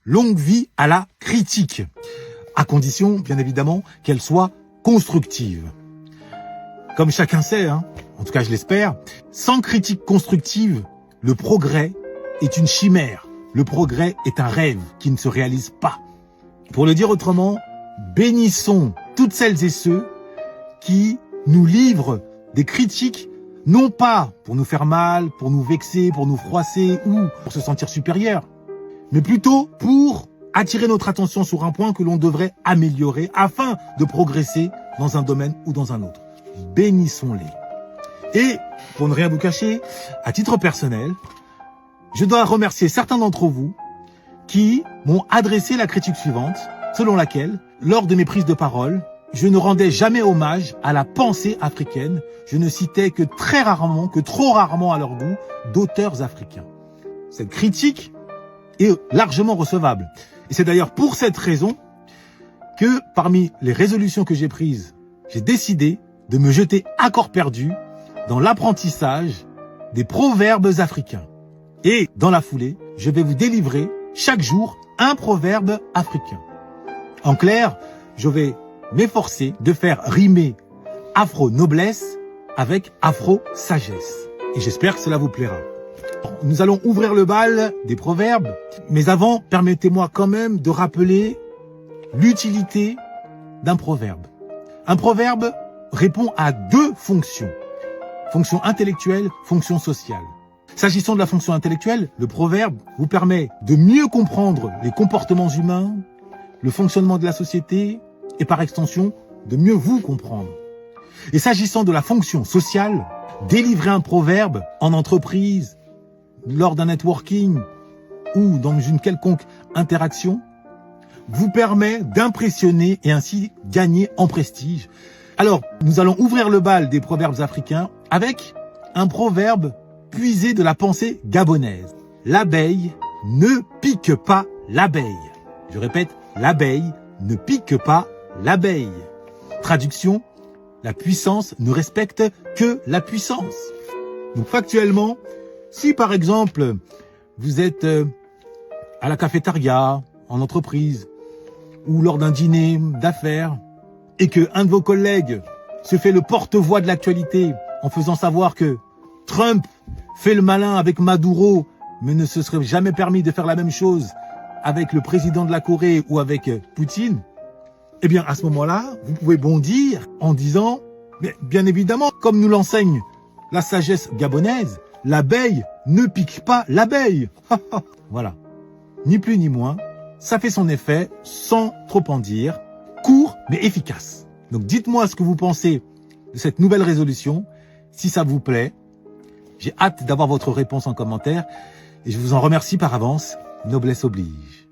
longue vie à la critique, à condition, bien évidemment, qu'elle soit constructive. Comme chacun sait, en tout cas je l'espère, sans critique constructive, le progrès est une chimère. Le progrès est un rêve qui ne se réalise pas. Pour le dire autrement, bénissons toutes celles et ceux qui nous livrent des critiques, non pas pour nous faire mal, pour nous vexer, pour nous froisser ou pour se sentir supérieur, mais plutôt pour attirer notre attention sur un point que l'on devrait améliorer afin de progresser dans un domaine ou dans un autre. Bénissons-les. Et, pour ne rien vous cacher, à titre personnel, je dois remercier certains d'entre vous qui m'ont adressé la critique suivante, selon laquelle, lors de mes prises de parole, je ne rendais jamais hommage à la pensée africaine. Je ne citais que très rarement, que trop rarement à leur goût, d'auteurs africains. Cette critique est largement recevable. Et c'est d'ailleurs pour cette raison que, parmi les résolutions que j'ai prises, j'ai décidé de me jeter à corps perdu dans l'apprentissage des proverbes africains. Et dans la foulée, je vais vous délivrer chaque jour un proverbe africain. En clair, je vais m'efforcer de faire rimer afro-noblesse avec afro-sagesse. Et j'espère que cela vous plaira. Nous allons ouvrir le bal des proverbes, mais avant, permettez-moi quand même de rappeler l'utilité d'un proverbe. Un proverbe répond à deux fonctions. Fonction intellectuelle, fonction sociale. S'agissant de la fonction intellectuelle, le proverbe vous permet de mieux comprendre les comportements humains, le fonctionnement de la société et par extension, de mieux vous comprendre. Et s'agissant de la fonction sociale, délivrer un proverbe en entreprise, lors d'un networking ou dans une quelconque interaction, vous permet d'impressionner et ainsi gagner en prestige. Alors, nous allons ouvrir le bal des proverbes africains avec un proverbe puisé de la pensée gabonaise. L'abeille ne pique pas l'abeille. Je répète, l'abeille ne pique pas l'abeille. Traduction, la puissance ne respecte que la puissance. Donc factuellement, si par exemple, vous êtes à la cafétéria, en entreprise, ou lors d'un dîner d'affaires, et que un de vos collègues se fait le porte-voix de l'actualité en faisant savoir que Trump fait le malin avec Maduro, mais ne se serait jamais permis de faire la même chose avec le président de la Corée ou avec Poutine, eh bien à ce moment-là, vous pouvez bondir en disant, mais bien évidemment, comme nous l'enseigne la sagesse gabonaise, l'abeille ne pique pas l'abeille. Voilà, ni plus ni moins, ça fait son effet sans trop en dire, court mais efficace. Donc dites-moi ce que vous pensez de cette nouvelle résolution, si ça vous plaît. J'ai hâte d'avoir votre réponse en commentaire et je vous en remercie par avance. Noblesse oblige.